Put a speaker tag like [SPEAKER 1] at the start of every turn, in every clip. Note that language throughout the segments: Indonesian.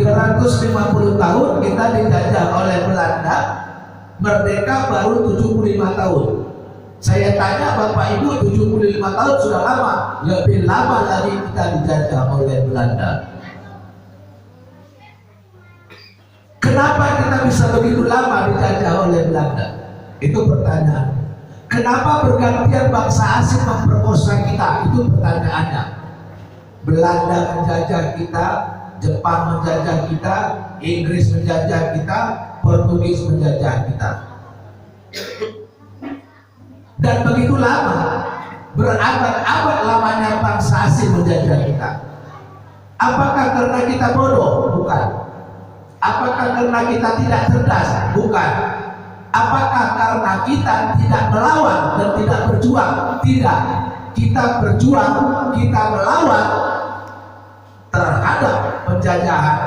[SPEAKER 1] 350 tahun kita dijajah oleh Belanda, merdeka baru 75 tahun. Saya tanya Bapak Ibu, 75 tahun sudah lama, lebih lama lagi kita dijajah oleh Belanda. Kenapa kita bisa begitu lama dijajah oleh Belanda? Itu pertanyaan. Kenapa bergantian bangsa asing memperkosa kita? Itu pertanyaannya. Belanda menjajah kita, Jepang menjajah kita, Inggris menjajah kita, Portugis menjajah kita. Dan begitu lama, berabad-abad lamanya bangsa asing menjajah kita. Apakah karena kita bodoh? Bukan. Apakah karena kita tidak cerdas? Bukan. Apakah karena kita tidak melawan dan tidak berjuang? Tidak. Kita berjuang, kita melawan terhadap penjajahan.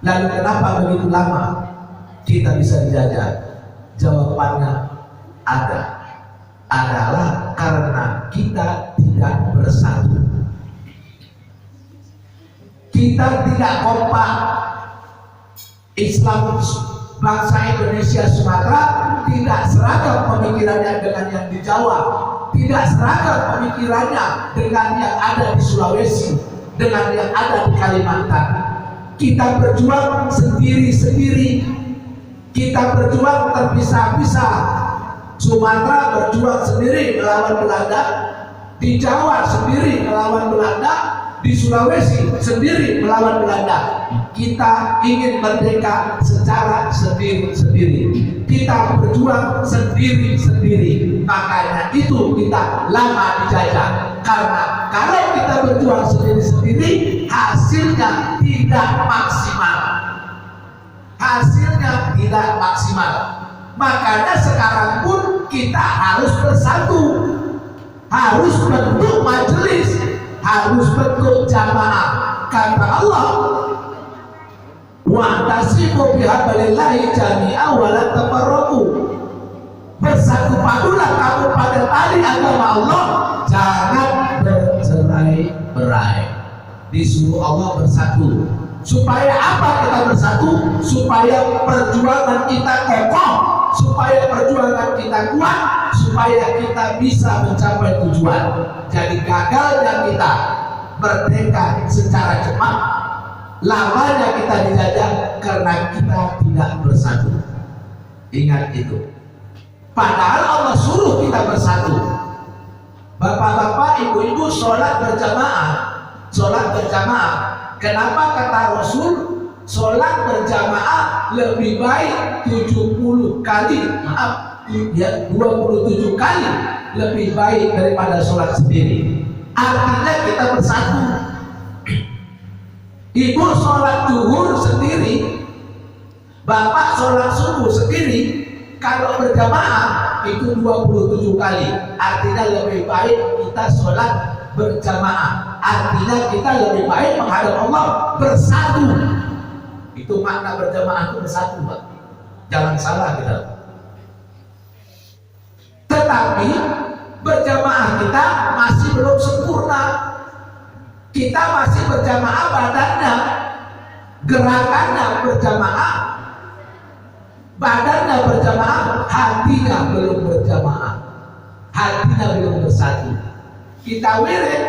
[SPEAKER 1] Lalu kenapa begitu lama kita bisa dijajah? Jawabannya adalah karena kita tidak bersatu. Kita tidak kompak. Islam bangsa Indonesia Sumatera tidak seragam pemikirannya dengan yang di Jawa, tidak seragam pemikirannya dengan yang ada di Sulawesi, dengan yang ada di Kalimantan. Kita berjuang sendiri-sendiri, kita berjuang terpisah-pisah. Sumatera berjuang sendiri melawan Belanda, di Jawa sendiri melawan Belanda, di Sulawesi sendiri melawan Belanda. Kita ingin merdeka secara sendiri-sendiri. Kita berjuang sendiri-sendiri. Makanya itu kita lama dijajah. Karena kalau kita berjuang sendiri-sendiri, hasilnya tidak maksimal. Hasilnya tidak maksimal. Makanya sekarang pun kita harus bersatu, harus bentuk majelis, harus bentuk jamaah. Kata Allah, wa'tasimu bihablillahi jami'an wa la tafarraqu. Bersatu padulah kamu pada tali agama Allah, jangan bercerai-berai. Disuruh Allah bersatu. Supaya apa kita bersatu? Supaya perjuangan kita kokoh, supaya perjuangan kita kuat, supaya kita bisa mencapai tujuan. Jadi gagalnya kita merdeka secara cepat, lamanya kita dijajah karena kita tidak bersatu. Ingat itu. Padahal Allah suruh kita bersatu. Bapak-bapak, ibu-ibu, sholat berjamaah. Sholat berjamaah. Kenapa kata Rasul sholat berjamaah lebih baik 70 kali, maaf ya 27 kali lebih baik daripada sholat sendiri. Artinya kita bersatu. Ibu sholat zuhur sendiri, bapak sholat subuh sendiri, kalau berjamaah itu 27 kali. Artinya lebih baik kita sholat berjamaah. Artinya kita lebih baik menghadap Allah bersatu. Itu makna berjamaah itu bersatu, Pak. Jangan salah kita. Tetapi berjamaah kita masih belum sempurna. Kita masih berjamaah badannya, gerakannya berjamaah, badannya berjamaah, hatinya belum berjamaah, hatinya belum bersatu. Kita wirid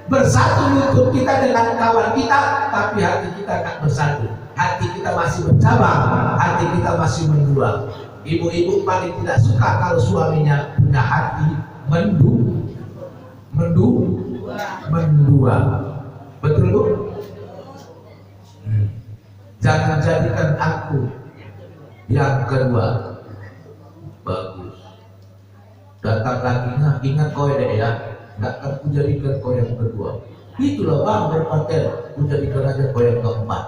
[SPEAKER 1] bersatu lutut kita dengan kawan kita, tapi hati kita tak bersatu. Hati kita masih bercabang, hati kita masih mendua. Ibu-ibu paling tidak suka kalau suaminya punya hati mendua. Betul, Bu? Jangan jadikan aku yang kedua. Bagus. Datang lagi, nah ingat kau ya, nggak akan kujadikan kau yang kedua. Itulah Bang berpaten, kujadikan aja kau yang keempat.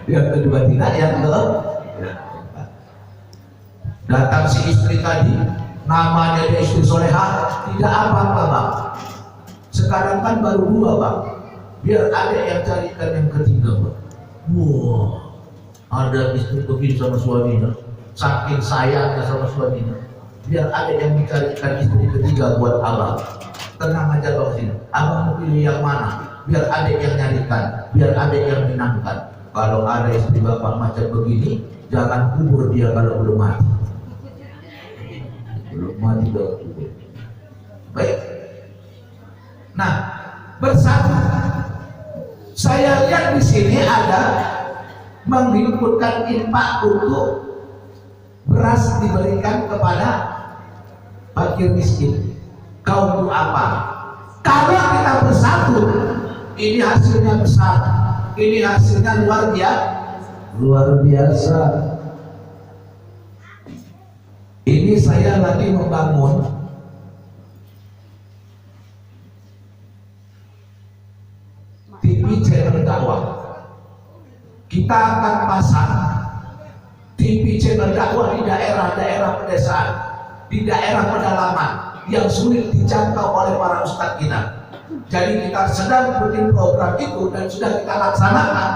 [SPEAKER 1] Yang kedua tidak, yang keempat. Datang si istri tadi, namanya dia istri soleha, tidak apa-apa Bang. Sekarang kan baru 2 Bang, biar ada yang carikan yang ketiga Bang. Wah, ada istri begini sama suaminya, saking sayangnya sama suaminya, biar ada yang mencarikan istri ketiga buat abang. Tenang aja Bang sini, abang mau pilih yang mana, biar ada yang nyarikan. biar adik yang menangkan. Kalau ada istri bapak macam begini, jangan kubur dia kalau belum mati. Belum mati jangan kubur. Baik. Nah, bersatu. Saya lihat di sini ada menghimpunkan infak untuk beras diberikan kepada fakir miskin. Kaum apa? Kalau kita bersatu, ini hasilnya besar, ini hasilnya luar biasa. Ini saya lagi membangun TV channel dakwah. Kita akan pasang TV channel dakwah di daerah-daerah pedesaan, di daerah pedalaman yang sulit dijangkau oleh para ustadz kita. Jadi kita sedang bikin program itu dan sudah kita laksanakan.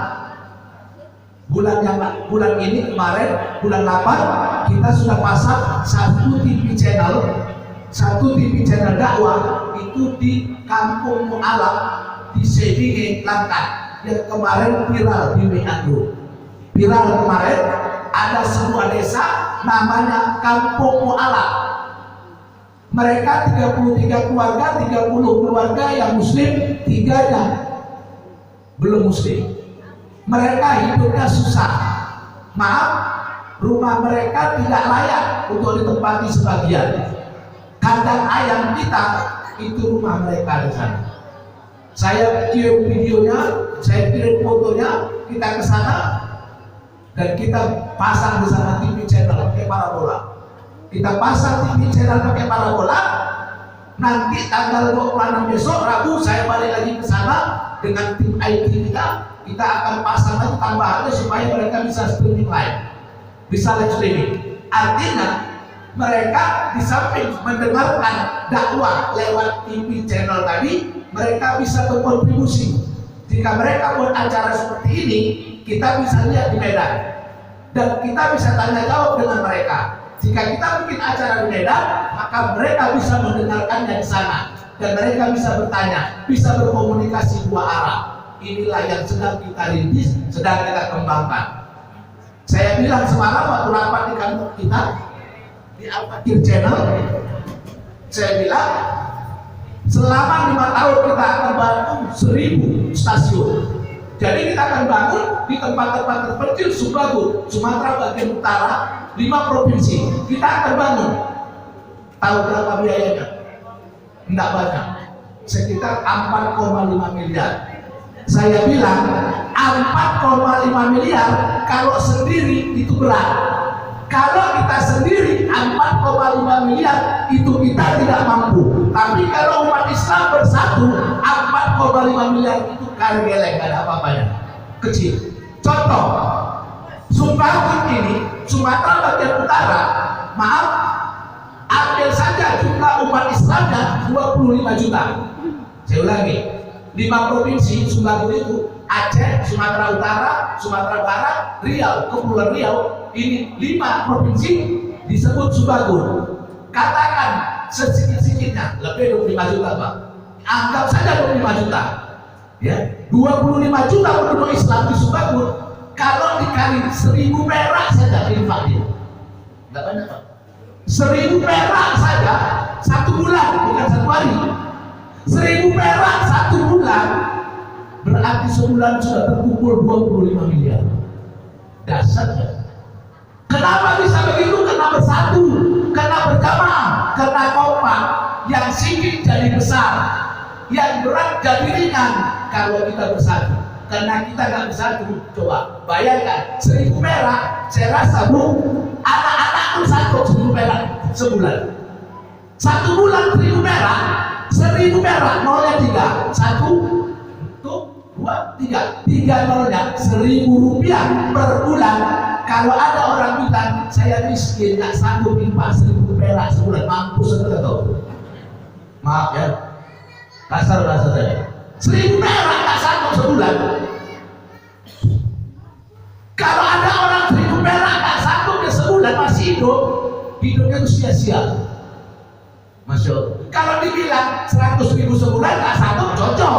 [SPEAKER 1] Bulan ini kemarin bulan 8 kita sudah pasang satu TV channel dakwah itu di Kampung Mu'alaf di Sedinge Langkat yang kemarin viral di WA Group. Viral kemarin ada sebuah desa namanya Kampung Mu'alaf. Mereka 33 keluarga, 30 keluarga yang muslim, 3-nya belum muslim. Mereka hidupnya susah. Maaf, rumah mereka tidak layak untuk ditempati sebagian. Kandang ayam kita itu rumah mereka di sana. Saya kirim videonya, saya kirim fotonya, kita ke sana dan kita pasang di sana TV channel pakai parabola. Kita pasang TV channel pakai parabola. Nanti tanggal 26 besok Rabu saya balik lagi ke sana dengan tim IT kita. Kita akan pasang lagi tambahannya supaya mereka bisa streaming live, bisa live streaming. Artinya mereka di samping mendengarkan dakwah lewat TV channel tadi, mereka bisa berkontribusi. Jika mereka buat acara seperti ini, kita bisa lihat di Medan dan kita bisa tanya jawab dengan mereka. Jika kita bikin acara di Medan, maka mereka bisa mendengarkannya di sana dan mereka bisa bertanya, bisa berkomunikasi dua arah. Inilah yang sedang kita rintis, sedang kita kembangkan. Saya bilang semalam waktu rapat di kantor kita di Al-Fakir Channel, saya bilang selama 5 tahun kita akan bangun 1000 stasiun. Jadi kita akan bangun di tempat-tempat terpencil Sumatera bagian utara, 5 provinsi. Kita akan bangun. Tahu berapa biayanya? Tidak banyak, sekitar 4,5 miliar. Saya bilang 4,5 miliar kalau sendiri itu berat. Kalau kita sendiri 4,5 miliar itu kita tidak mampu. Tapi kalau umat Islam bersatu 4,5 miliar itu kargeleng, gak ada apa-apanya, kecil. Contoh, Sumbang ini Sumatera bagian utara, maaf, ambil saja jumlah umat Islamnya 25 juta. Saya ulangi, 5 provinsi Sumbang itu Aceh, Sumatera Utara, Sumatera Barat, Riau, Kepulauan Riau. Ini 5 provinsi disebut Sumbang. Katakan sedikit-sedikitnya lebih 25 juta, Pak. Anggap saja 25 juta. Ya, 25 juta penduduk Islam di Sumbang. Kalau dikali 1000 perak saja infaknya, nggak banyak, Pak. 1000 perak saja 1 bulan, bukan 1 hari. 1000 perak 1 bulan berarti sebulan sudah terkumpul 25 miliar. Dasarnya. Kenapa bisa begitu? Karena bersatu, karena berjamaah, karena kompak. Yang sedikit jadi besar, yang berat jadi ringan kalau kita bersatu. Karena kita nggak bersatu, coba bayangkan 1000 perak. Saya rasa Bu, anak-anak pun sanggup 1000 perak sebulan. 1 bulan 1000 perak. 1000 perak nolnya 3, 1, 2, 3, 3 nolnya 1000 rupiah per bulan. Kalau ada orang bilang saya miskin, nggak sanggup infak 1000 perak sebulan, mampus saja tahu. Maaf ya, kasar bahasa saya. 1000 perak nggak sanggup sebulan. Kalau ada orang 1000 perak nggak sanggup ya sebulan masih hidup, hidupnya itu sia-sia. Masya Allah. Kalau dibilang 100.000 sebulan nggak sanggup, cocok,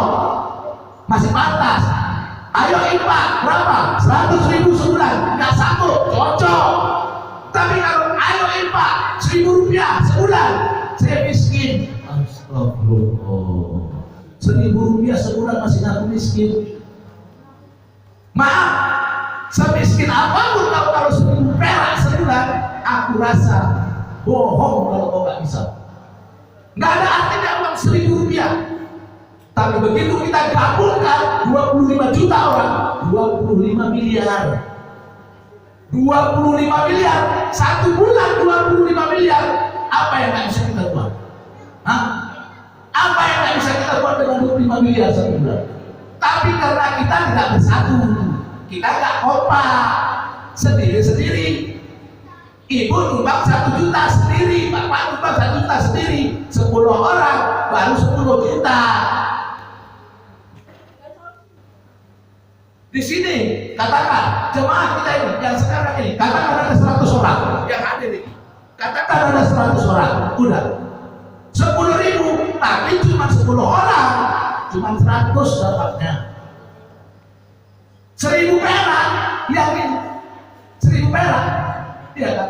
[SPEAKER 1] masih pantas. Ayo infak berapa? 100.000 sebulan. Nggak sanggup, cocok. Tapi kalau ayo infak 1.000 rupiah sebulan, saya miskin. Astagfirullah. 1.000 rupiah sebulan masih ngaku miskin. Maaf, semiskin apapun kalau 1.000 perak sebulan, aku rasa bohong kalau kau nggak bisa. Nggak ada artinya uang 1.000 rupiah. Tapi begitu kita gabungkan 25 juta orang, 25 miliar. 25 miliar, satu bulan 25 miliar. Apa yang nggak bisa kita buat? Hah? Apa yang nggak bisa kita buat dengan 25 miliar satu bulan? Tapi karena kita tidak bersatu, kita nggak kompak, sendiri-sendiri. Ibu nyumbang 1 juta sendiri, bapak nyumbang 1 juta sendiri, 10 orang baru 10 juta. Di sini katakan jemaah kita ini yang sekarang ini, katakan ada 100 orang yang hadir ini, katakan ada 100 orang, udah 10.000, tapi cuma 10 orang, cuma 100 dapatnya. 1.000 perak, yakin 1.000 perak, iya kan?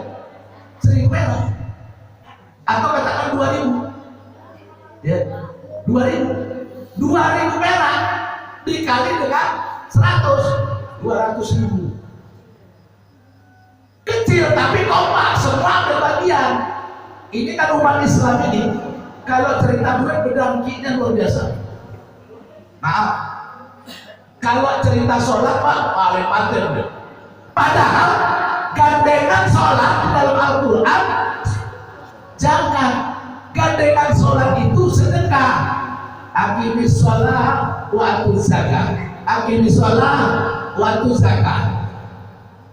[SPEAKER 1] 1.000 perak, atau katakan 2.000, ya 2.000 perak dikali dengan 200.000. Kecil tapi kompak, semua ambil bagian. Ini kan umat Islam ini, kalau cerita duit berdangkinya luar biasa. Maaf, kalau cerita sholat pak paling paten deh. Padahal gandengan sholat di dalam Al-Quran jangan. Gandengan sholat itu sedekah. Aqimis sholat wa atuz zakah. Aqimis sholat wa atuz zakah.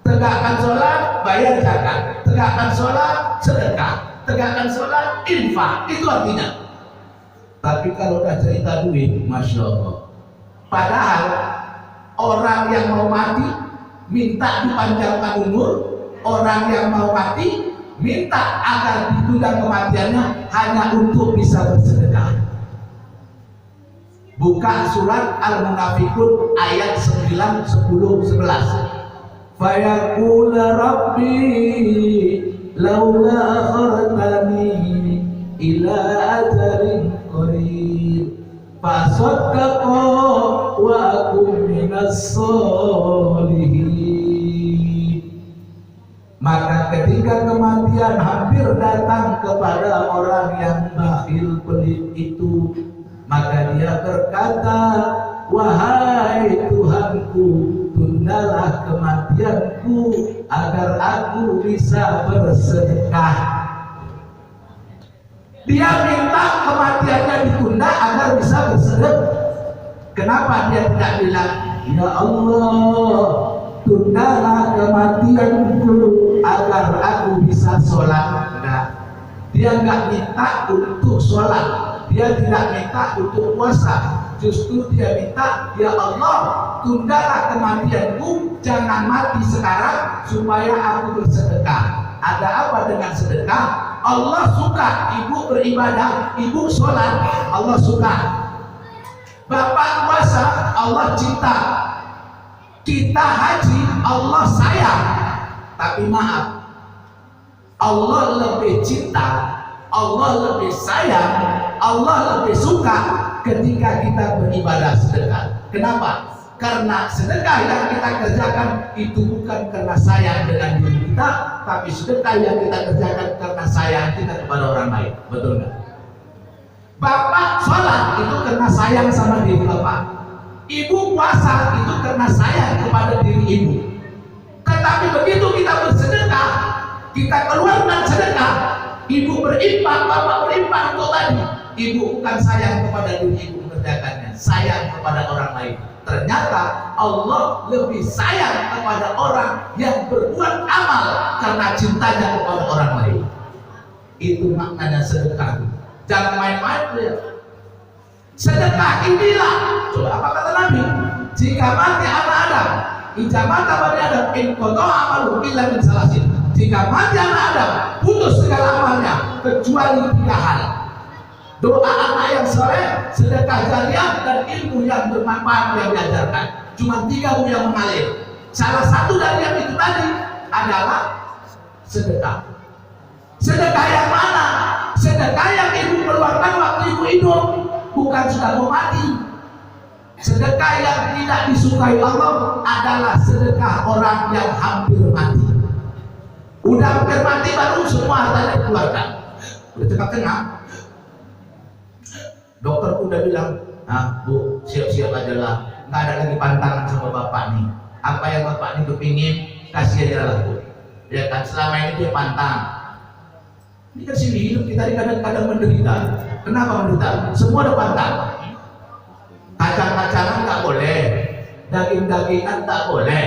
[SPEAKER 1] Tegakkan sholat, bayar zakat. Tegakkan sholat, sedekah. Tegakkan sholat, infak. Itu artinya. Tapi kalau udah cerita duit, masya Allah. Padahal orang yang mau mati minta dipanjangkan umur, orang yang mau mati minta agar ditunda kematiannya hanya untuk bisa bersedekah. Buka surat Al-Munafiqun ayat 9, 10, 11. Fayaqul Rabbi laula akhartani ila ajalin qarib fasaddaqa wa akum minas sholihin. Maka ketika kematian hampir datang kepada orang yang bakhil pelit itu, maka dia berkata, wahai Tuhanku, tundalah kematianku agar aku bisa bersedekah. Dia minta kematiannya ditunda agar bisa bersedekah. Kenapa dia tidak bilang, ya Allah, tundalah kematianku agar aku bisa sholat? Enggak. Dia nggak minta untuk sholat, dia tidak minta untuk puasa, justru dia minta, ya Allah, tundalah kematianku, jangan mati sekarang supaya aku bersedekah. Ada apa dengan sedekah? Allah suka ibu beribadah, ibu sholat, Allah suka. Bapak puasa, Allah cinta. Kita haji, Allah sayang. Tapi maaf, Allah lebih cinta, Allah lebih sayang, Allah lebih suka ketika kita beribadah sedekah. Kenapa? Karena sedekah yang kita kerjakan itu bukan karena sayang dengan diri kita, tapi sedekah yang kita kerjakan karena sayang kita kepada orang lain. Betul nggak? Bapak sholat itu karena sayang sama diri bapak. Ibu puasa itu karena sayang kepada diri ibu. Tetapi begitu kita bersedekah, kita keluarkan sedekah, ibu berinfak, bapak berinfak untuk tadi. Ibu bukan sayang kepada diri ibu mengerjakannya, sayang kepada orang lain. Ternyata Allah lebih sayang kepada orang yang berbuat amal karena cintanya kepada orang lain. Itu maknanya sedekah. Jangan main-main ya. Sedekah inilah, coba apa kata Nabi? Jika mati anak Adam, ijamata bani Adam, in kotoh amalu illa min salasin. Jika mati anak Adam, putus segala amalnya kecuali 3 hal. Doa anak yang soleh, sedekah jariah, dan ilmu yang bermanfaat yang diajarkan. cuma 3 yang mengalir. Salah satu dari yang itu tadi adalah sedekah. Sedekah yang mana? Sedekah yang ibu keluarkan waktu ibu hidup, bukan sudah mau mati. Sedekah yang tidak disukai Allah adalah sedekah orang yang hampir mati. Udah hampir mati baru semua hartanya dikeluarkan. Udah tengah-tengah, dokter udah bilang, nah bu, siap-siap aja lah, nggak ada lagi pantangan sama bapak nih. Apa yang bapak nih kepingin, kasih aja lah bu. Ya kan, selama ini dia pantang. Ini kan sini hidup kita kadang-kadang menderita. Kenapa menderita? Semua ada pantang. Kacang-kacangan nggak boleh, daging-dagingan nggak boleh.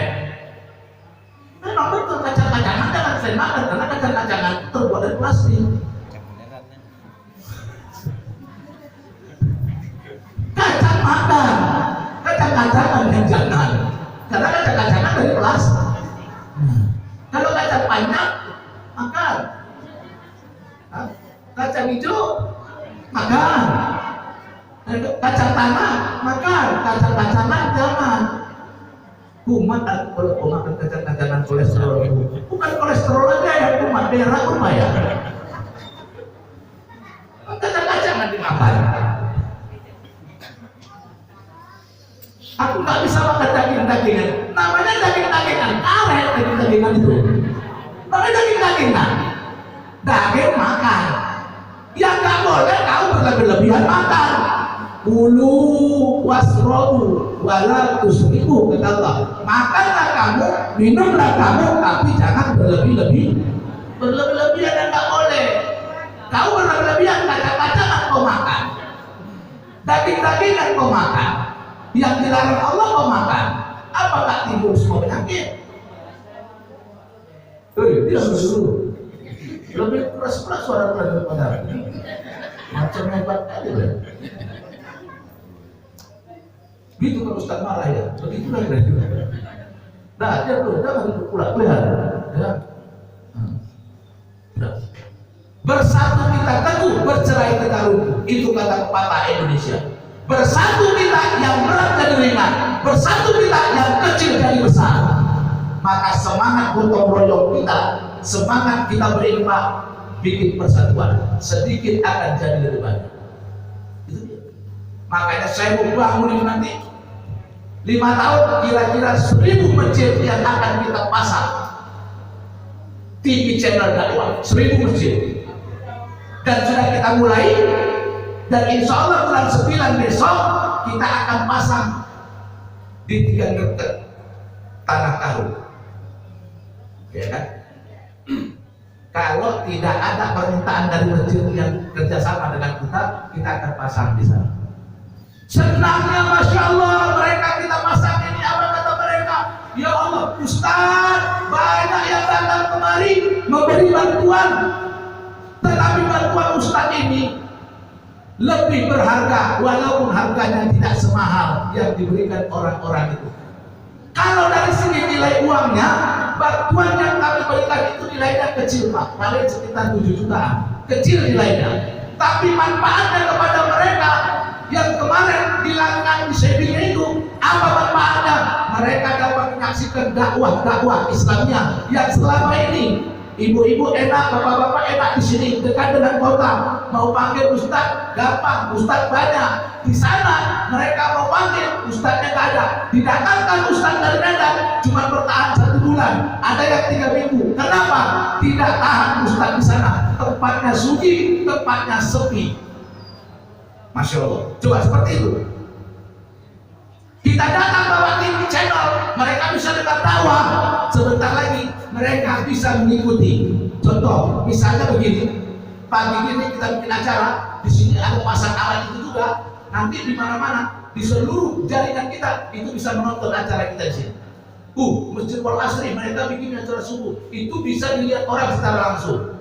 [SPEAKER 1] Memang betul kacang-kacangan jangan saya makan karena kacang-kacangan itu terbuat dari plastik. Kacang makan, kacang-kacangan yang jangan, karena kacang-kacangan dari plastik. Kalau kacang panjang makan, kacang hijau makan, kacang tanah makan, kacang-kacangan jangan. Kumat kalau kau makan kacang-kacangan kolesterol, bukan kolesterol aja ya kumat, darah kumat ya. Kacang-kacangan dimakan. Aku nggak bisa makan daging-dagingan. Namanya daging-dagingan, karet daging-dagingan itu. Namanya daging-dagingan. Daging makan. Yang nggak boleh kau berlebihan makan. Kulu wasrobu wala tusrifu, kata Allah. Makanlah kamu, minumlah kamu, tapi jangan berlebih-lebihan. Berlebih-lebihan yang nggak boleh. Kau berlebih-lebihan, kacang-kacangan kau makan, daging-dagingan kau makan, yang dilarang Allah kau makan. Apa tak timbul semua penyakit? Dia dulu lebih keras-keras suara daripada macam hebat kali ya. Gitu kalau Ustaz marah ya, begitulah kira-kira. Nah, dia belum, jangan pulang-pulang ya. Bersatu kita teguh, bercerai kita runtuh. Itu kata pepatah Indonesia. Bersatu kita yang berat jadi ringan, bersatu kita yang kecil jadi besar. Maka semangat gotong royong kita, semangat kita berimbang, bikin persatuan, sedikit akan jadi lebih banyak. Itu dia. Makanya saya mau bangun ini nanti 5 tahun kira-kira 1000 masjid yang akan kita pasang TV channel dakwah, 1000 masjid. Dan sudah kita mulai, dan insya Allah bulan 9 besok kita akan pasang di 3 dekat tanah Karu, ya kan? Kalau tidak ada permintaan dari masjid yang kerjasama dengan kita akan pasang di sana. Senangnya Masya Allah, mereka kita pasang ini, apa kata mereka? Ya Allah, Ustaz, banyak yang datang kemari memberi bantuan, tetapi bantuan Ustaz ini lebih berharga walaupun harganya tidak semahal yang diberikan orang-orang itu. Kalau dari segi nilai uangnya, bantuan yang kami berikan itu nilainya kecil Pak, paling sekitar 7 jutaan, kecil nilainya. Tapi manfaatnya kepada mereka yang kemarin dilangkan di Sebingnya itu, apa manfaatnya? Mereka dapat menyaksikan dakwah Islamnya yang selama ini ibu-ibu enak, bapak-bapak enak di sini dekat dengan kota. Mau panggil Ustaz gampang, Ustaz banyak. Di sana mereka mau panggil Ustaznya nggak ada. Didatangkan Ustaz dari Medan cuma bertahan 1 bulan. Ada yang 3 minggu. Kenapa? Tidak tahan Ustaz di sana. Tempatnya sunyi, tempatnya sepi. Masya Allah. Coba seperti itu. Kita datang bawa TV channel, mereka bisa dengar dakwah. Sebentar lagi mereka bisa mengikuti. Contoh, misalnya begini, pagi ini kita bikin acara, di sini ada pasang alat itu juga. Nanti di mana-mana, di seluruh jaringan kita itu bisa menonton acara kita di sini. Masjid Wal Asri mereka bikin acara subuh, itu bisa dilihat orang secara langsung.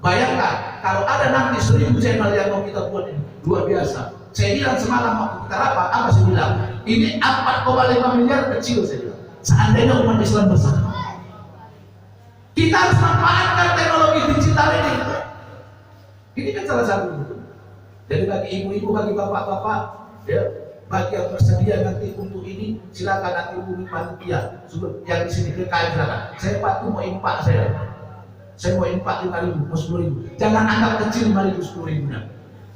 [SPEAKER 1] Bayangkan kalau ada nanti 1000 channel yang mau kita buat ini, luar biasa. Saya bilang semalam waktu kita rapat, apa saya bilang? Ini 4,5 miliar kecil saya bilang. Seandainya umat Islam bersama, kita harus manfaatkan teknologi digital ini. Ini kan salah satu. Jadi bagi ibu-ibu, bagi bapak-bapak, ya, Bagi yang bersedia nanti untuk ini, silakan nanti hubungi panitia. Yang di sini PKM silakan. Saya Pak tuh mau impak saya mau impak 5.000, mau 10.000. Jangan anggap kecil 5.000, 10.000.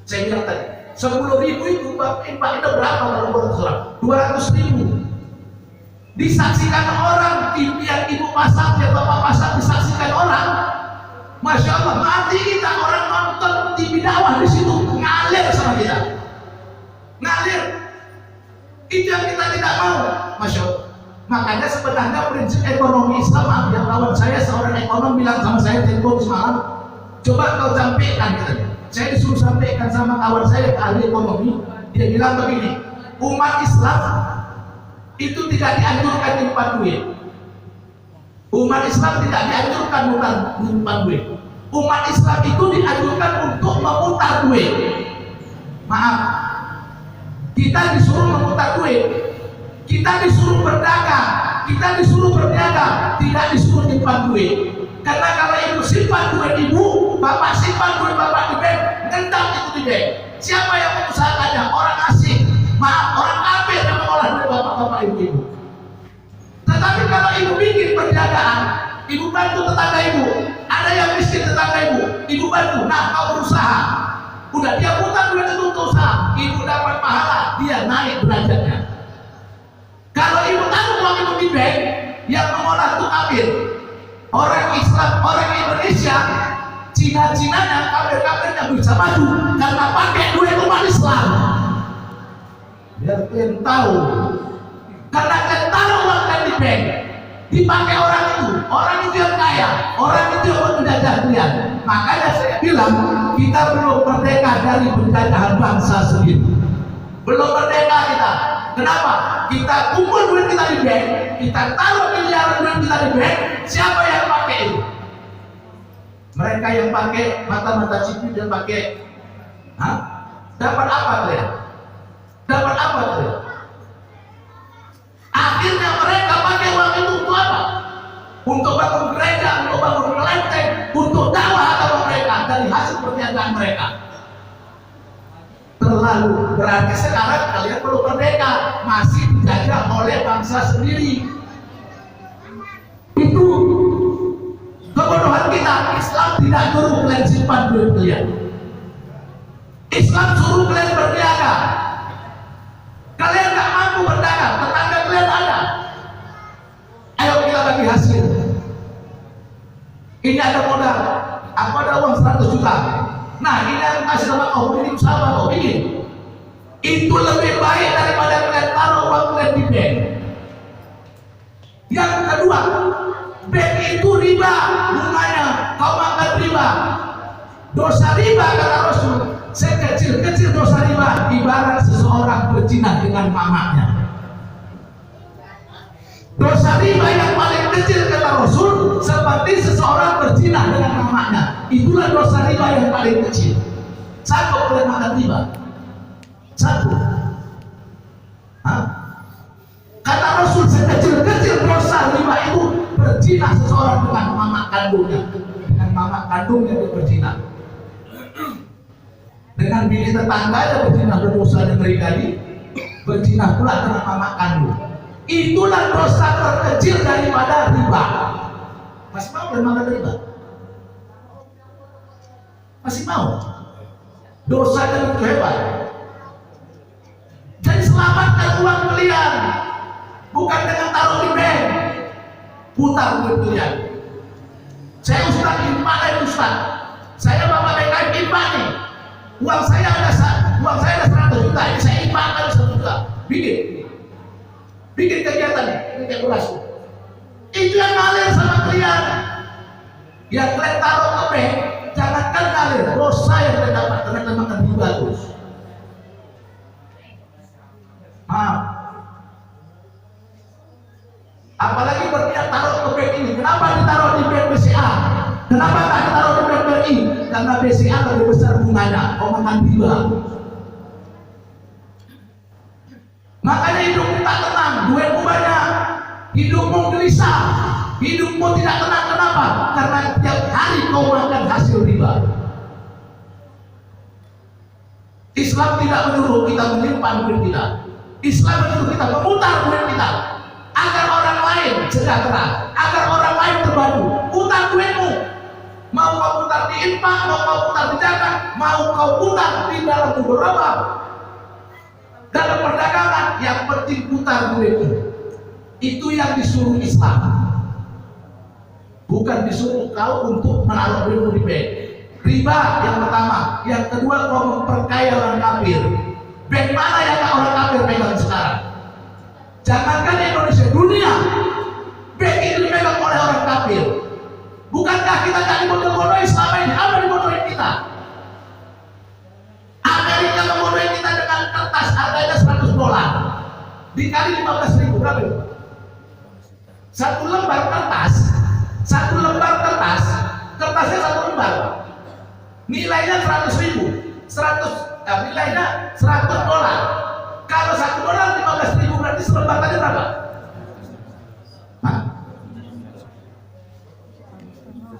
[SPEAKER 1] Saya bilang tadi, 10.000 itu impak itu berapa kalau buat orang? 200.000. Disaksikan orang, TV yang ibu pasang, yang bapak pasang disaksikan orang. Masya Allah, mati kita orang nonton TV dakwah di situ ngalir sama kita, ngalir. Itu yang kita tidak mau, Masya Allah. Makanya sebenarnya prinsip ekonomi Islam, yang kawan saya seorang ekonom bilang sama saya telepon semalam, coba kau sampaikan katanya. Saya disuruh sampaikan sama kawan saya ahli ekonomi, dia bilang begini, umat Islam itu tidak dianjurkan menyimpan duit. Umat Islam tidak dianjurkan menyimpan duit. Umat Islam itu dianjurkan untuk memutar duit. Maaf, kita disuruh memutar duit, kita disuruh berdagang, kita disuruh berniaga, tidak disuruh simpan duit. Karena kalau ibu simpan duit ibu, bapak simpan duit bapak di bank, ngendam itu di bank. Siapa yang mengusahakannya? Orang asing, maaf, orang kafir yang mengolah duit bapak-bapak ibu-ibu. Tetapi kalau ibu bikin perniagaan, ibu bantu tetangga ibu, ada yang miskin tetangga ibu bantu, nah kau berusaha. Udah dia putar duit itu untuk usaha, ibu dapat pahala, dia naik derajatnya. Kalau ibu taruh uang itu di bank, yang mengolah itu kafir. Orang Islam, orang Indonesia, Cina-Cinanya, kafir-kafirnya bisa maju karena pakai duit umat Islam. Biar kalian tahu, karena kalian taruh uang di bank, dipakai orang itu yang kaya, orang itu yang menjajah kalian. Makanya saya bilang, kita belum merdeka dari penjajahan bangsa sendiri. Belum merdeka kita. Kenapa? Kita kumpul duit kita di bank, kita taruh miliaran duit kita di bank, siapa yang pakai itu? Mereka yang pakai mata-mata sipil dan pakai, dapat apa kalian? Dapat apa kalian? Akhirnya mereka pakai uang itu untuk apa? Untuk bangun gereja, untuk bangun kelenteng, untuk dakwah agama mereka dari hasil perniagaan mereka. Terlalu berarti sekarang kalian perlu merdeka, masih dijajah oleh bangsa sendiri. Itu kebodohan kita. Islam tidak suruh kalian simpan duit kalian. Islam suruh kalian berniaga. Kalian nggak mampu berdagang, tetangga kalian ada. Ayo kita bagi hasil. Ini ada modal, aku ada uang 100 juta. Nah ini yang kasih sama kau, ini usaha kau bikin. Itu lebih baik daripada kalian taruh uang kalian di bank. Yang kedua, bank itu riba, bunganya kau makan riba. Dosa riba kata Rasul, sekecil-kecil dosa riba ibarat seseorang berzina dengan mamanya. Dosa riba yang paling kecil kata Rasul seperti seseorang berzina dengan mamanya. Itulah dosa riba yang paling kecil. Satu kalian makan riba. Satu. Kata Rasul sekecil-kecil dosa riba itu berzina seseorang dengan mama kandungnya. Dengan mama kandungnya dia berzina. Dengan bini tetangganya berzina, berdosa dan ngeri-ngeri. Berzina pula dengan mama kandung. Itulah dosa terkecil daripada riba. Masih mau kalian makan riba? Masih mau? Dosa yang itu hebat. Jadi selamatkan uang kalian, bukan dengan taruh di bank, putar duit kalian. Saya Ustaz impak dan Ustaz, saya bapak BKM impak nih. Uang saya ada 100 juta, ini saya impakkan 1 juta. Bikin kegiatan nih, ini kalkulasi. Itu yang ngalir sama kalian. Yang kalian taruh ke bank, jangankan ngalir, dosa yang kalian dapat karena kalian makan riba terus. Apalagi berniat taruh ke bank ini. Kenapa ditaruh di bank BCA? Kenapa tak ditaruh di bank BRI? Karena BCA lebih besar bunganya, kau makan riba. Makanya hidupmu tak tenang, duitmu banyak, hidupmu gelisah, hidupmu tidak tenang. Kenapa? Karena tiap hari kau makan hasil riba. Islam tidak menyuruh kita menyimpan duit kita. Islam menyuruh kita memutar duit kita agar orang lain sejahtera, agar orang lain terbantu. Putar duitmu. Mau kau putar di infak, mau kau putar di zakat, mau kau putar di dalam mudharabah, dalam perdagangan, yang penting putar duitmu. Itu yang disuruh Islam. Bukan disuruh kau untuk menaruh duitmu di bank. Riba yang pertama, yang kedua kau memperkaya orang kafir. Bank mana yang orang kafir pegang sekarang? Jangankan Indonesia, dunia, bank itu dipegang oleh orang kafir. Bukankah kita tak dibodoh-bodohi selama ini? Apa dibodohin kita? Amerika membodohi kita dengan kertas harganya $100 dikali 15.000, berapa itu? Satu lembar kertas, kertasnya satu lembar, nilainya 100.000, nilainya $100. Kalau $1 15.000 berarti selembar tadi berapa?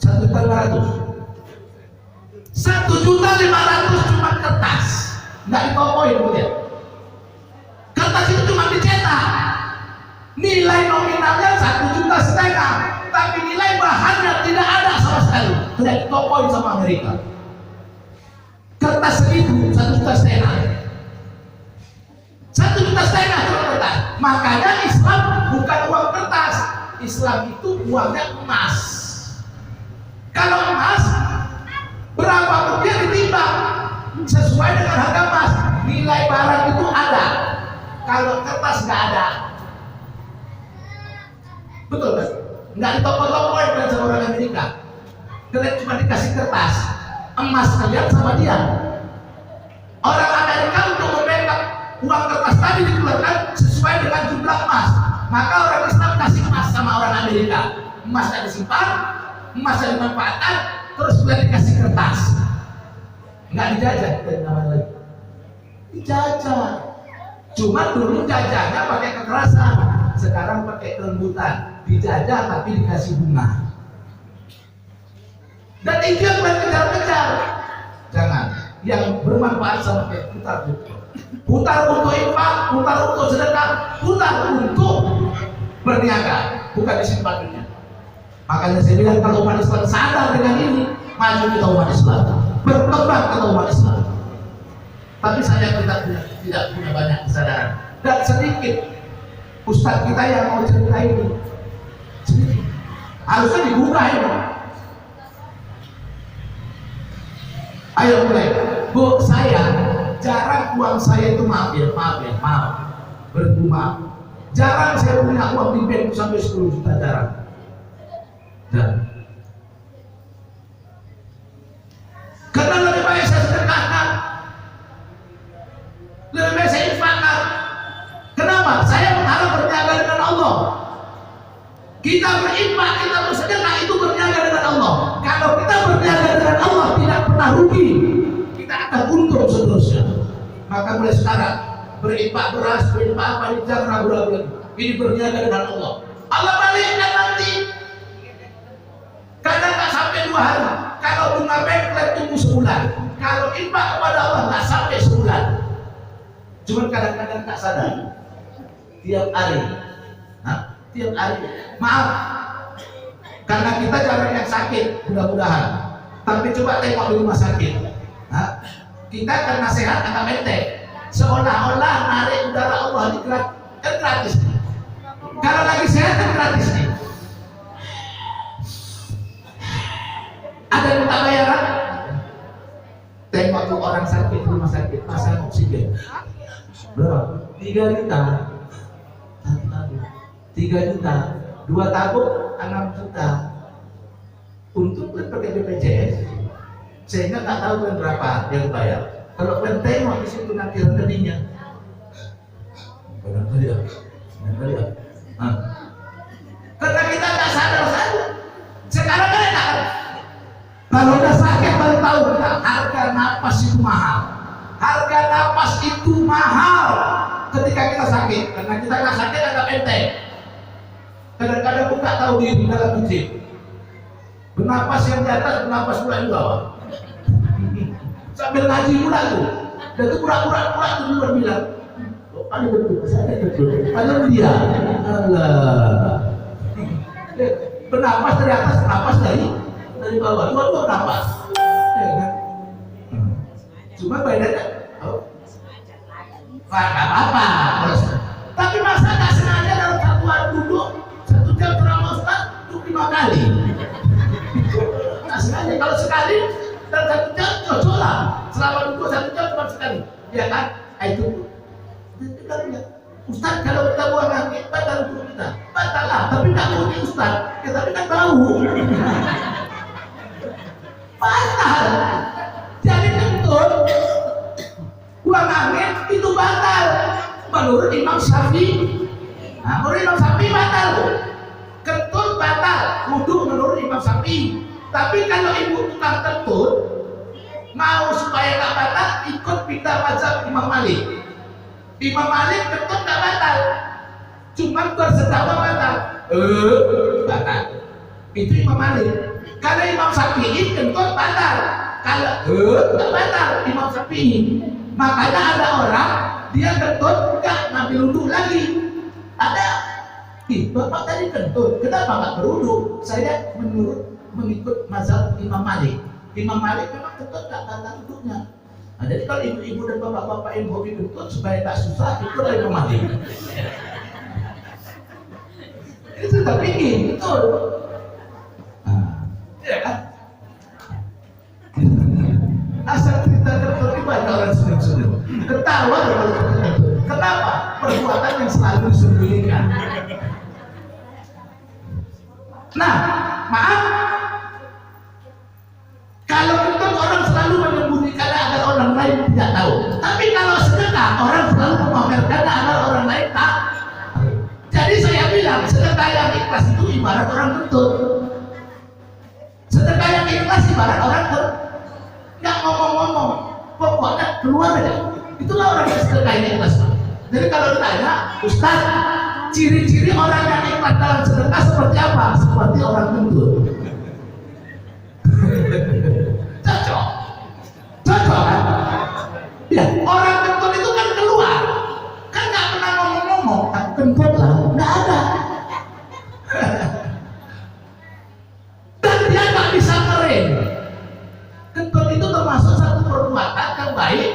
[SPEAKER 1] 1.500.000. 1.500.000 cuma kertas, nggak ditokoin gitu. Kertas itu cuma dicetak, nilai nominalnya 1,5 juta, tapi nilai bahannya tidak ada sama sekali, tidak ditokoin sama Amerika. Kertas segitu 1,5 juta, 1,5 juta cuma kertas. Makanya Islam bukan uang kertas, Islam itu uangnya emas. Kalau emas berapa rupiah ditimbang sesuai dengan harga emas, nilai barang itu ada. Kalau kertas nggak ada, betul kan? Nggak ditoko-tokoin kan sama orang Amerika. Kalian cuma dikasih kertas, emas kalian sama dia. Orang Amerika untuk membackup uang kertas tadi dikeluarkan sesuai dengan jumlah emas. Maka orang Islam kasih emas sama orang Amerika. Emasnya disimpan, emasnya dimanfaatkan, terus kalian dikasih kertas. Nggak dijajah, kita namanya lagi. Dijajah. Cuma dulu jajahnya pakai kekerasan, sekarang pakai kelembutan. Dijajah tapi dikasih bunga. Dan itu yang kalian kejar-kejar. Jangan. Yang bermanfaat sama kayak putar. Putar untuk infak, putar untuk sedekah, putar untuk berniaga, bukan disimpan dunia. Makanya saya bilang kalau umat Islam sadar dengan ini, maju kita umat Islam, berkembang kita umat Islam. Tapi saya kita tidak punya banyak kesadaran, dan sedikit ustadz kita yang mau cerita ini, sedikit. Harusnya dibuka ini. Ayo mulai, Bu. Saya jarang uang saya itu maaf, berguna. Jarang saya punya uang di bank sampai 10 juta, jarang. Karena lebih baik saya sedekahkan, lebih baik saya infakkan. Kenapa? Saya mengharap berniaga dengan Allah. Kita berinfak, kita bersedekah itu berniaga dengan Allah. Kalau kita berniaga dengan Allah tidak pernah rugi, kita akan untung seterusnya. Maka mulai sekarang berinfak beras, berinfak apa, jangan ragu-ragu lagi. Ini berniaga dengan Allah. Allah balikkan nanti. Kadang tak sampai 2 hari. Kalau bunga bank tunggu sebulan. Kalau infak kepada Allah nggak sampai sebulan. Cuma kadang-kadang tak sadar. Tiap hari. Tiap hari. Maaf. Karena kita jarang yang sakit, mudah-mudahan. Tapi coba tengok di rumah sakit. Kita karena sehat agak menteng. Seolah-olah narik udara Allah di gratis. Kalau lagi sehat kan gratis nih. Ada yang minta bayaran? Tengok tuh orang sakit di rumah sakit, pasang oksigen. Berapa? 3 juta. 3 juta. 2 tabung 6 juta. Untuk pakai BPJS, sehingga tak tahu kan berapa yang bayar. Kalau kalian tengok di situ nanti rekeningnya. Barangkali ya. Karena kita tak sadar saja. Sekarang kan enak. Kalau udah sakit baru tahu kita harga napas itu mahal. Harga napas itu mahal ketika kita sakit. Karena kita nggak sakit agak enteng. Kadang-kadang pun nggak tahu diri dalam masjid. Bernapas yang di atas, bernapas pula di bawah. Sambil ngaji pula tuh. Dan itu pura-pura tuh dulu bilang, paling betul, saya betul. Padahal dia, Allah. Bernapas dari atas, bernapas dari bawah, dua-dua bernapas. Ya kan? Cuma bedanya, nggak apa-apa. Tapi masa nggak sengaja dalam satu hari duduk 1 jam ceramah Ustaz, duduk 5 kali. Nggak sengaja, kalau sekali dalam 1 jam cocok lah. Selama duduk 1 jam cuma sekali, ya kan? Itu Ustaz, kalau kita buang angin, batal duduk kita. Batal lah, tapi nggak bunyi Ustaz. Ya tapi kan bau. Batal. Jadi kentut buang angin itu batal. Menurut Imam Syafi'i. Nah, menurut Imam Syafi'i batal. Kentut batal. Wudhu menurut Imam Syafi'i. Tapi kalau ibu tukang kentut mau supaya nggak batal, ikut pindah mazhab Imam Malik. Imam Malik kentut nggak batal, cuma bersedawah batal. Batal. Itu Imam Malik. Kalau Imam Syafi'i kentut batal, kalau nggak batal Imam Syafi'i. Makanya ada orang dia kentut nggak ngambil wudhu lagi. Ada. Bapak tadi kentut, kenapa nggak berwudhu? Saya mengikut mazhab Imam Malik. Imam Malik memang kentut nggak batal wudhunya. Nah, jadi kalau ibu-ibu dan bapak-bapak yang hobi kentut supaya tak susah, itu dari Imam Malik. Itu sudah pingin, betul. Ya kan? Asal cerita kentut itu banyak orang senyum-senyum. Ketawa kalau kentut. Kenapa? Perbuatan yang selalu disembunyikan. Nah, maaf. Kalau kentut orang selalu menyembunyikan agar orang lain tidak tahu. Tapi kalau sedekah orang selalu memamerkan agar orang lain tak. Jadi saya bilang sedekah yang ikhlas itu ibarat orang kentut. Sedekah yang ikhlas ibarat orang kentut. Nggak ngomong-ngomong, pokoknya keluar aja. Itulah orang yang sedekah yang ikhlas. Jadi kalau ditanya, Ustaz, ciri-ciri orang yang ikhlas dalam sedekah seperti apa? Seperti orang kentut. Cocok kan? Ya, orang kentut itu kan keluar, kan nggak pernah ngomong-ngomong, aku kentut lah, nggak ada. Dan dia nggak bisa ngerem. Kentut itu termasuk satu perbuatan yang baik,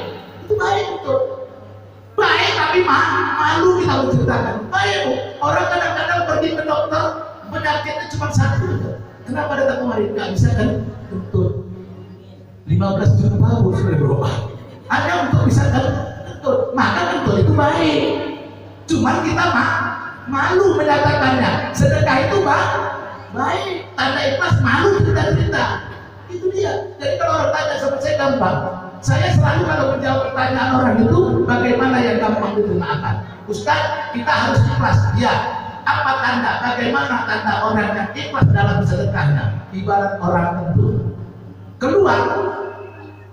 [SPEAKER 1] itu baik betul. Baik tapi malu kita menceritakan. Baik bu, orang kadang-kadang pergi ke dokter penyakitnya cuma satu. Kenapa datang kemari? Nggak bisa kan? Kentut. 15 juta bu sudah berobat. Ada untuk bisa kentut. Maka kentut itu baik. Cuman kita malu menyatakannya. Sedekah itu baik. Tanda ikhlas malu cerita-cerita. Itu dia. Jadi kalau orang tanya sama saya gampang. Saya selalu kalau menjawab pertanyaan orang itu, bagaimana yang gampang diterima? Ustaz, kita harus ikhlas. Ya. Apa tanda? Bagaimana tanda orang yang ikhlas dalam sedekahnya? Ibarat orang kentut. Keluar,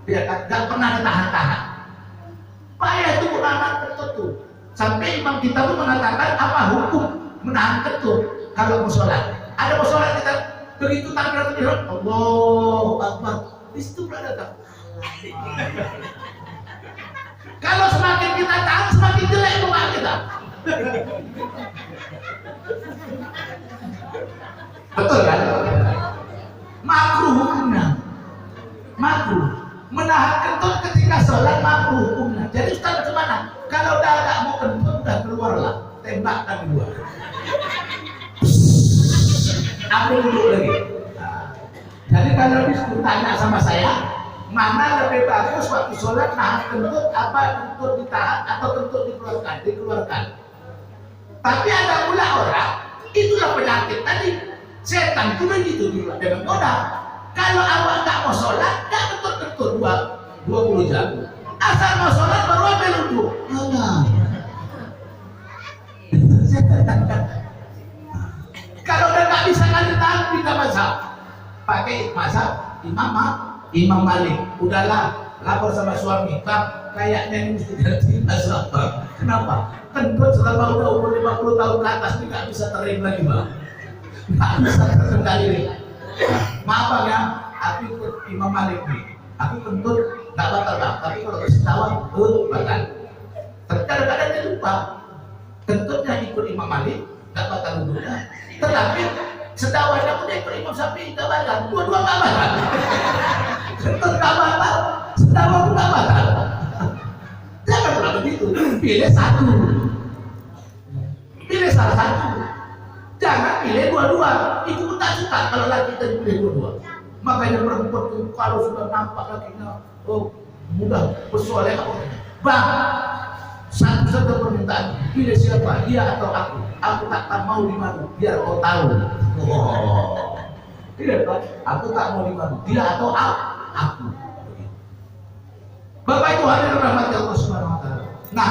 [SPEAKER 1] dia nggak pernah ditahan-tahan. Payah itu menahan kentut tuh. Sampai imam kita tuh mengatakan apa hukum menahan kentut kalau mau sholat. Ada mau sholat kita begitu takbiratul ihram, Allahu Akbar. Di situ berada. Kalau semakin kita tahan, semakin jelek doa kita. Betul kan? Makruh hukumnya. Makruh. Menahan kentut ketika sholat makruh hukumnya. Jadi Ustaz bagaimana? Kalau udah agak mau kentut, udah keluarlah. Tembakkan dua. Ambil duduk lagi. Nah, jadi kalau ditanya sama saya, mana lebih bagus waktu sholat nahan kentut, apa kentut ditahan atau kentut dikeluarkan? Dikeluarkan. Tapi ada pula orang, itulah penyakit tadi. Setan itu begitu juga dengan goda. Kalau awak nggak mau sholat, nggak kentut-kentut 20 jam. Asal mau sholat baru ambil wudhu. Kalau udah nggak bisa kali tahan, kita mazhab. Pakai mazhab Imam Malik. Udahlah, lapor sama suami. Bang, kayaknya ini mesti jadi mazhab. Kenapa? Kentut selama udah umur 50 tahun ke atas ini nggak bisa terima lagi bang. Nggak bisa terkendali. Maaf bang ya, aku ikut Imam Malik nih. Aku kentut nggak batal bang, tapi kalau kasih tahu, batal. Tapi kadang-kadang dia lupa. Imam Malik, nggak batal wudhunya. Tetapi sedawanya pun ikut Imam Syafi'i nggak batal, dua-dua nggak batal. Kentut nggak batal, sedawa pun nggak batal. Jangan pula begitu, pilih satu, pilih salah satu. Jangan pilih dua-dua, itu pun tak suka kalau laki kita pilih dua-dua. Makanya perempuan itu kalau sudah nampak lakinya, oh mudah bersoleh, bang, satu permintaan, pilih siapa, dia atau aku. Aku tak mau dimadu, biar kau tahu. Oh, tidak kan? Aku tak mau dimadu, dia atau aku. Bapak Ibu hadirin rahmati Allah Subhanahu wa taala. Nah,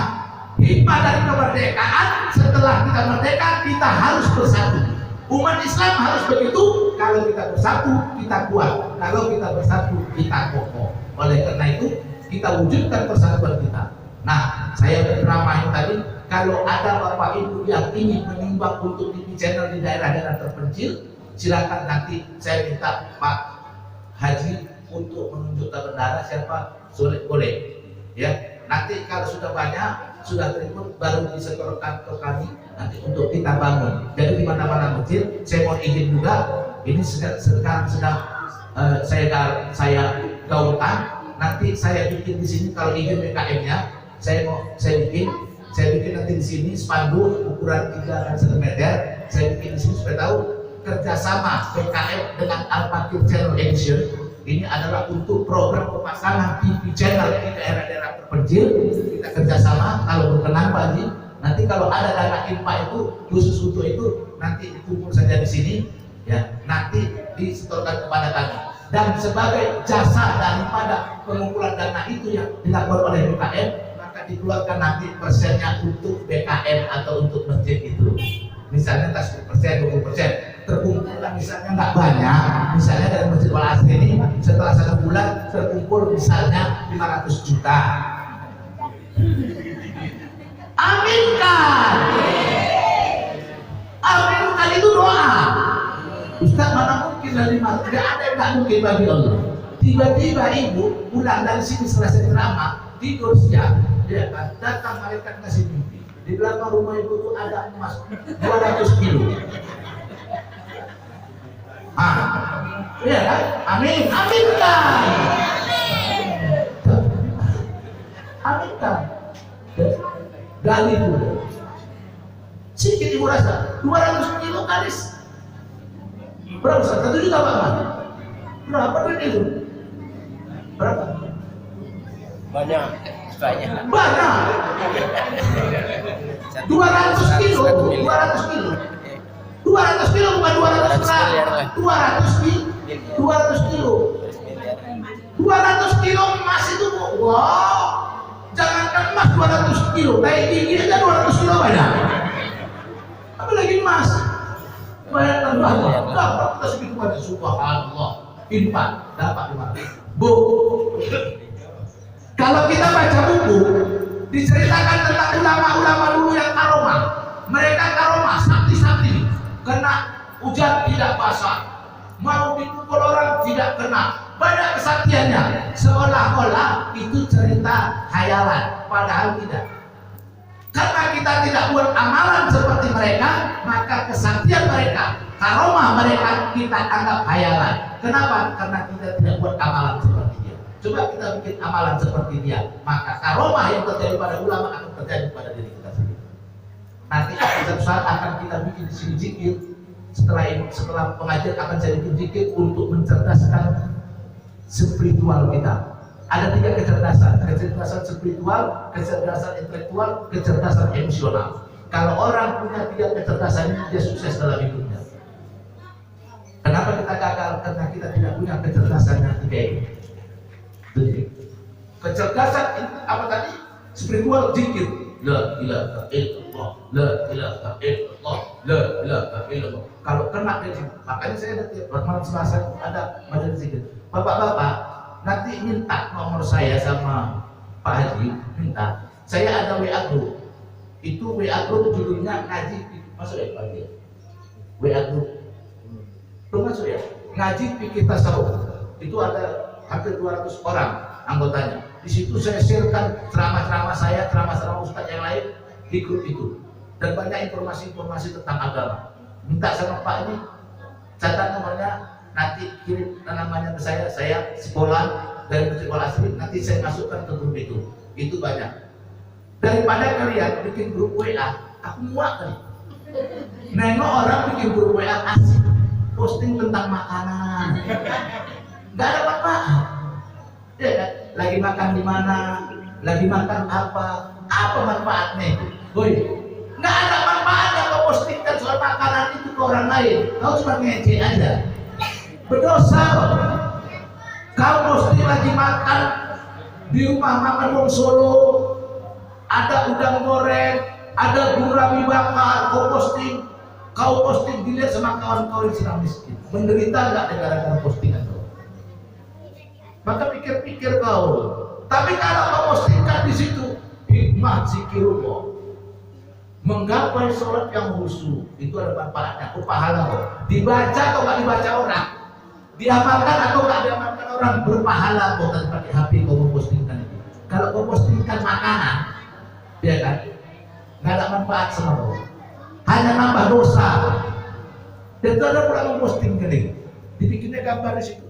[SPEAKER 1] hikmah dari kemerdekaan, setelah kita merdeka kita harus bersatu. Umat Islam harus begitu. Kalau kita bersatu kita kuat. Kalau kita bersatu kita kokoh. Oleh karena itu kita wujudkan persatuan kita. Nah, saya berceramahin tadi, kalau ada Bapak Ibu yang ingin menimbang untuk TV channel di daerah-daerah terpencil, silakan nanti saya minta Pak Haji untuk menunjukkan bendara siapa sulit boleh. Ya, nanti kalau sudah banyak, sudah terikut baru disetorkan ke kami nanti untuk kita bangun. Jadi di mana-mana masjid, saya mau izin juga. Ini sekarang sedang saya gaulkan. Nanti saya bikin di sini kalau izin BKM-nya, saya bikin nanti di sini spanduk ukuran 3 cm. Saya bikin di sini supaya tahu kerjasama BKM dengan Al-Fakir Channel Edition ini adalah untuk program pemasangan TV channel di daerah-daerah terpencil. Kita kerjasama kalau berkenan Pak Haji. Nanti kalau ada dana IMPA itu khusus untuk itu nanti dikumpul saja di sini, ya nanti disetorkan kepada kami. Dan sebagai jasa daripada pengumpulan dana itu yang dilakukan oleh BKM, maka dikeluarkan nanti persennya untuk BKM atau untuk masjid itu. Misalnya entah 10%, 20%. Terkumpulkan misalnya nggak banyak, misalnya dari Masjid Wal Asri ini setelah 1 bulan terkumpul misalnya 500 juta. Aminkan. Aminkan itu doa. Ustaz, mana mungkin dari mana? Tidak ada yang nggak mungkin bagi Allah. Tiba-tiba ibu pulang dari sini selesai ceramah, tidur siang, dia kan datang malaikat ngasih mimpi. Di belakang rumah ibu itu ada emas 200 kilo. Iya kan? Amin, aminkan. Aminkan. Gali dulu. Sedikit ibu rasa 200 kilo kalis. Berapa? 1 juta Pak? Berapa duit itu? Berapa?
[SPEAKER 2] Banyak.
[SPEAKER 1] 200 kilo, 200 kilo. 200 kilo bukan 200 gram. 200 kilo. 200 kilo emas itu, wow. Jangankan emas 200 kilo, kayak gini aja 200 kilo banyak. Apalagi emas. Bayangkan berapa? Dapat kita segitu banyak, subhanallah. Infak dapat 5. Bu, kalau kita baca buku diceritakan tentang ulama-ulama dulu yang karomah. Mereka karomah, sakti-sakti, kena hujan tidak basah, mau dipukul orang tidak kena, banyak kesaktiannya, seolah-olah itu cerita khayalan, padahal tidak. Karena kita tidak buat amalan seperti mereka, maka kesaktian mereka, karomah mereka kita anggap khayalan. Kenapa? Karena kita tidak buat amalan seperti dia. Coba kita bikin amalan seperti dia, maka karomah yang terjadi pada ulama akan terjadi pada diri kita sendiri. Nanti suatu saat akan kita bikin di sini zikir. Setelah pengajian akan saya bikin zikir untuk mencerdaskan spiritual kita. Ada 3 kecerdasan: kecerdasan spiritual, kecerdasan intelektual, kecerdasan emosional. Kalau orang punya 3 kecerdasan ini, dia sukses dalam hidupnya. Kenapa kita gagal? Karena kita tidak punya kecerdasan yang 3 ini. Kecerdasan apa tadi? Spiritual, zikir. La ilaha illallah, la ilaha illallah, la ilaha illallah. Kalau kena dari situ, makanya saya malam Selasa ada majelis zikir. Bapak-bapak, nanti minta nomor saya sama Pak Haji, minta. Saya ada WA group. Itu WA group judulnya ngaji, masuk ya Pak Haji? WA group. Belum masuk ya? Ngaji Fikih Tasawuf. Itu ada hampir 200 orang anggotanya. Di situ saya sharekan ceramah-ceramah saya, ceramah-ceramah ustaz yang lain di grup itu. dan banyak informasi-informasi tentang agama. Minta sama Pak ini, catat nomornya, nanti kirim namanya ke saya sekolah dari sekolah asli, nanti saya masukkan ke grup itu. Itu banyak. Daripada kalian bikin grup WA, aku muak kali. Nengok orang bikin grup WA asik, posting tentang makanan, nggak ada manfaat. Ya kan? Lagi makan di mana, lagi makan apa manfaatnya? Woi, nggak ada manfaatnya kau postingkan soal makanan itu ke orang lain. Kau cuma ngecek aja. Berdosa kau. Kau posting lagi makan di rumah makan wong Solo, ada udang goreng, ada gurami bakar, kau posting dilihat sama kawan-kawan yang sedang miskin. Menderita nggak gara-gara postingan kau? Maka pikir-pikir kau. Tapi kalau kau postingkan di situ, hikmah zikirullah, menggapai sholat yang khusyuk, itu ada manfaatnya. Aku pahala kau. Dibaca atau nggak dibaca orang, diamalkan atau nggak diamalkan orang, berpahala kau dan pakai HP kau mempostingkan itu. Kalau kau postingkan makanan, ya kan, nggak ada manfaat sama kau, hanya nambah dosa. Dan itu ada pula mempostingkan ini, dibikinnya gambar di situ,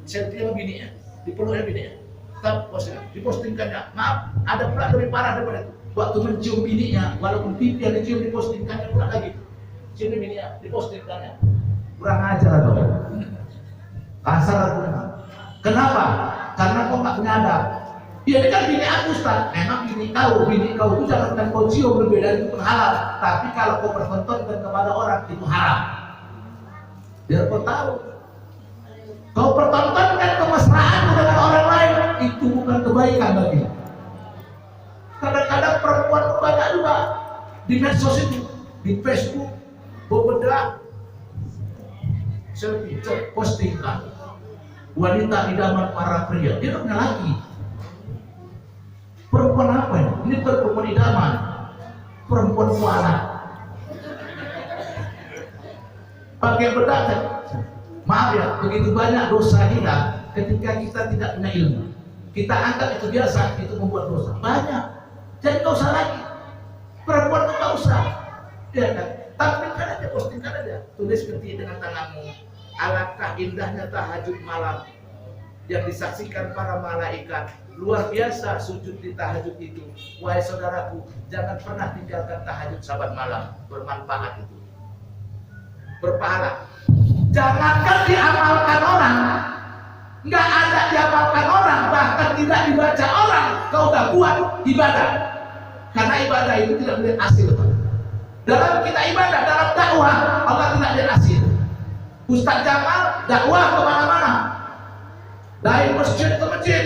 [SPEAKER 1] selfie sama bininya, dipeluknya bininya, dipostingkannya. Maaf, ada pula lebih parah daripada itu. Waktu mencium bininya, walaupun pipi yang dicium, dipostingkannya pula lagi. Cium bininya, dipostingkannya. Kurang ajar dong. Kasar aku. Kenapa? Karena kau nggak punya adab. Ya ini kan bini aku Ustaz. Memang bini kau itu jangan kau cium, berbeda itu pun halal. Tapi kalau kau pertontonkan kepada orang, itu haram. Biar kau tahu. Kau pertontonkan kemesraanmu dengan orang lain, itu bukan kebaikan bagi. Kadang-kadang perempuan banyak juga di medsos itu, di Facebook, berbeda, selfie, postingkan wanita idaman para pria. Dia punya laki. Perempuan apa ya? Ini perempuan idaman, perempuan kuala. Pakai bedak. Maaf ya, begitu banyak dosa kita ketika kita tidak punya ilmu. Kita anggap itu biasa, itu membuat dosa. Banyak. Jadi nggak usah lagi. Perempuan itu nggak usah. Ya kan? Tampilkan aja, postingkan aja. Tulis ketik dengan tanganmu. Alangkah indahnya tahajud malam yang disaksikan para malaikat. Luar biasa sujud di tahajud itu. Wahai saudaraku, jangan pernah tinggalkan tahajud sahabat malam. Bermanfaat itu. Berpahala. Jangankan diamalkan orang, nggak ada diamalkan orang, bahkan tidak dibaca orang, kau udah buat ibadah. Karena ibadah itu tidak melihat hasil. Dalam kita ibadah, dalam dakwah, Allah tidak lihat hasil. Ustaz Jamal dakwah kemana-mana, dari masjid ke masjid,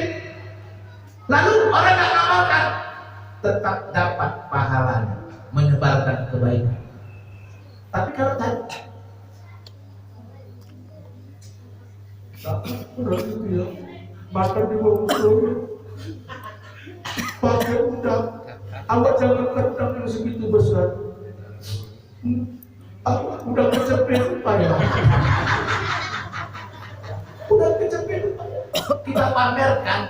[SPEAKER 1] lalu orang yang mengamalkan tetap dapat pahalanya, menyebarkan kebaikan. Tapi kalau tadi udah gitu ya, makan di bawah pakai udang, awak jangan kentang yang segitu besar. Udah kecepet lupa ya. Udah kecepet lupa ya. Kita pamerkan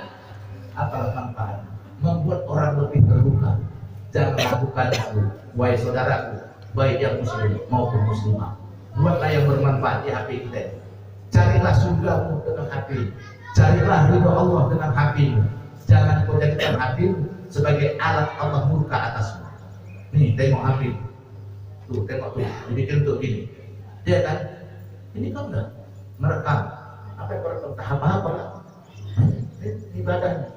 [SPEAKER 1] apa manfaat? Membuat orang lebih terbuka. Jangan lakukan itu, wahai saudaraku, baik yang muslim maupun muslimah. Buatlah yang bermanfaat di HP kita. Carilah surgamu dengan hati. Carilah ridho Allah dengan hatimu. Jangan kau jadikan hatimu sebagai alat Allah murka atasmu. Nih, tengok hati. Tuh, tengok tuh. Dibikin tuh gini. Dia kan, ini kan udah merekam. Apa yang merekam? Tahap apa lah? Ibadahnya.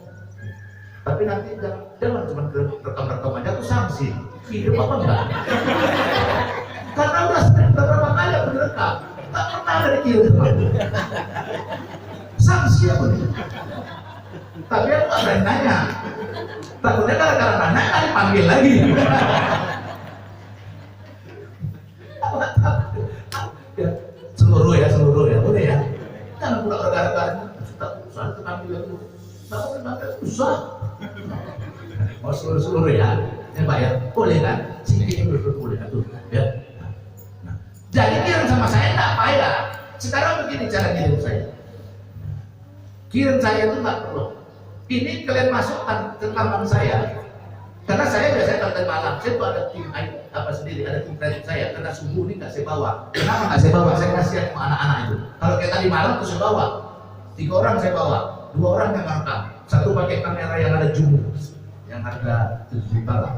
[SPEAKER 1] Tapi nanti jangan cuma rekam-rekam aja, aku sanksi. Hidup apa enggak? Karena udah beberapa kali aku direkam. Tak pernah ada dikirim. Sanksi aku nih. Tapi aku gak berani nanya. Takutnya gara-gara nanya kan dipanggil lagi. Ya, seluruh ya, boleh ya. Jangan pula gara-gara susah itu panggil lagi. Tak boleh susah. Mau seluruh ya. Ya Pak ya, boleh kan? Sini boleh tuh ya. Jadi kirim sama saya enggak payah. Sekarang begini cara kirim saya. Kirim saya itu enggak perlu. Ini kalian masukkan ke rekaman saya. Karena saya biasanya kalau tadi malam, saya tuh ada tim apa sendiri, ada tim kredit saya. Karena subuh ini nggak saya bawa. Kenapa nggak saya bawa? Saya kasihan sama anak-anak itu. Kalau kayak tadi malam tuh saya bawa, 3 orang saya bawa, 2 orang yang ngangkat, 1 pakai kamera yang ada zoom, yang harga 7 juta lah.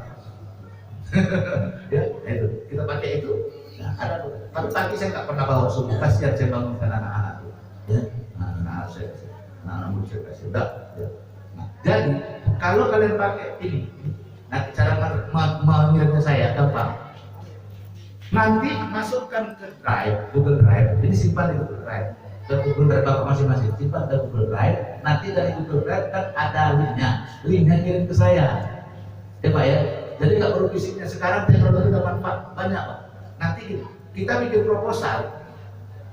[SPEAKER 1] Ya, itu kita pakai itu. Nah, ada tuh. Tapi pagi saya nggak pernah bawa subuh, kasihan saya bangunkan anak-anak tuh. Ya, anak-anak saya kasih, anak-anak muda saya kasih. Udah. Ya. Nah, jadi kalau kalian pakai ini, nanti cara mengirimnya saya gampang. Nanti masukkan ke Drive, Google Drive. Ini simpan di Google Drive. Ke Google Drive Bapak masing-masing. Simpan ke Google Drive. Nanti dari Google Drive kan ada linknya. Linknya kirim ke saya. Ya Pak ya. Jadi nggak perlu fisiknya. Sekarang teknologi udah manfaat banyak Pak. Nanti kita bikin proposal.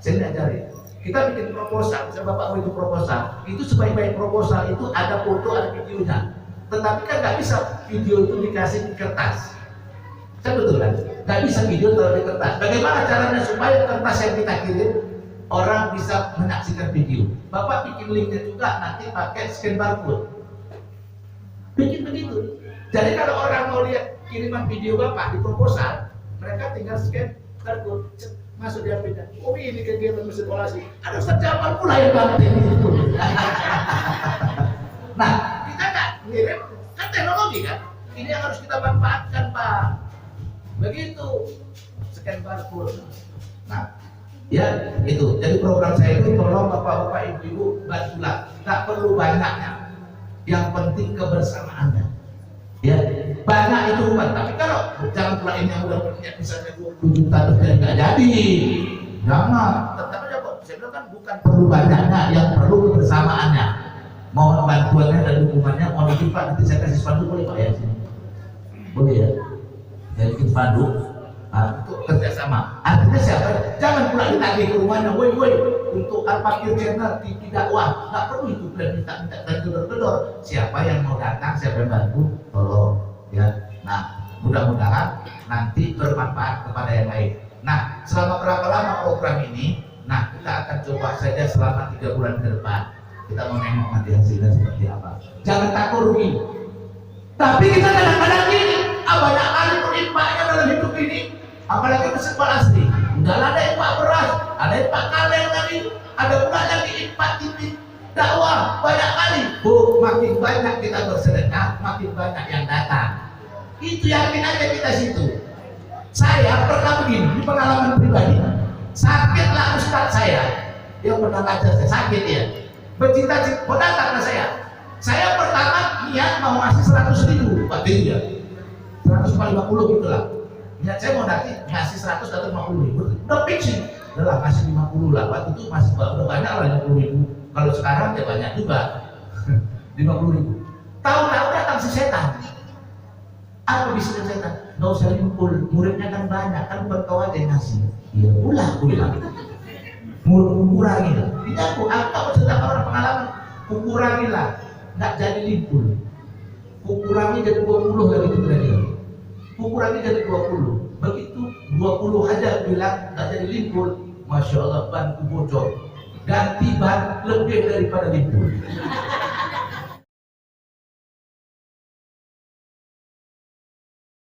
[SPEAKER 1] Saya diajarin. Kita bikin proposal. Misalnya Bapak mau itu proposal. Itu sebaik-baik proposal itu ada foto, ada videonya. Tetapi kan nggak bisa video itu dikasih di kertas. Saya betul kan? Nggak bisa video taruh di kertas. Bagaimana caranya supaya kertas yang kita kirim orang bisa menyaksikan video? Bapak bikin linknya juga nanti pakai scan barcode. Bikin begitu. Jadi kalau orang mau lihat kiriman video Bapak di proposal, mereka tinggal scan barcode, masuk di HP-nya. Oh ini kegiatan mesin kolasi. Ada sejauh pula yang banget itu. Nah, kita nggak ngirim kan teknologi kan? Ini yang harus kita manfaatkan Pak. Begitu scan barcode. Nah, ya itu. Jadi program saya itu tolong bapak-bapak, ibu-ibu bantulah. Nggak perlu banyaknya. Yang penting kebersamaannya. Ya, banyak itu bukan. Tapi kalau jangan pula ini yang udah punya misalnya 20 juta terus nggak jadi. Jangan. Tetap aja kok. Saya bilang kan bukan perlu banyaknya, yang perlu kebersamaannya. Mohon bantuannya dan dukungannya. Mohon izin Pak, nanti saya kasih spanduk boleh Pak ya sini. Boleh ya. Jadi bikin spanduk untuk kerjasama. Artinya siapa? Jangan pula ditagih ke rumahnya, woi untuk parkir channel TV dakwah. Nggak perlu itu dan minta dan gedor-gedor. Siapa yang mau datang, siapa yang bantu, tolong ya. Nah, mudah-mudahan nanti bermanfaat kepada yang lain. Nah, selama berapa lama program ini? Nah, kita akan coba saja selama 3 bulan ke depan. Kita mau nengok nanti hasilnya seperti apa. Jangan takut rugi. Tapi kita kadang-kadang gini, banyak kali perimpangannya dalam hidup ini. Apalagi mesin asli, enggak ada impak beras, ada impak kaleng tadi, ada pula yang diimpak TV dakwah banyak kali. Bu, makin banyak kita bersedekah, makin banyak yang datang. Itu yakin aja kita situ. Saya pernah begini, di pengalaman pribadi, sakitlah ustaz saya, dia pernah ngajar saya sakit ya, bercita-cita mau datang ke saya. Saya pertama niat mau ngasih 100.000, Pak ya, 150 gitulah. Ya saya mau nanti ngasih 100 atau 50.000, udah fix sih, udah ngasih 50 lah. Waktu itu masih udah banyak lah 50.000. Kalau sekarang ya banyak juga 50.000. Tahu-tahu datang si setan. Apa bisa setan? Nggak usah limpul, muridnya kan banyak, kan bukan kau aja yang ngasih. Ya ulah, aku bilang. Kurangi lah. Tidak aku cerita orang pengalaman. Kurangilah, nggak jadi limpul. Kurangi jadi 20 lagi itu berarti. Kurangi jadi 20. Begitu 20 aja bilang tak jadi limpul, masya Allah ban ku bocor, ganti ban lebih daripada limpul.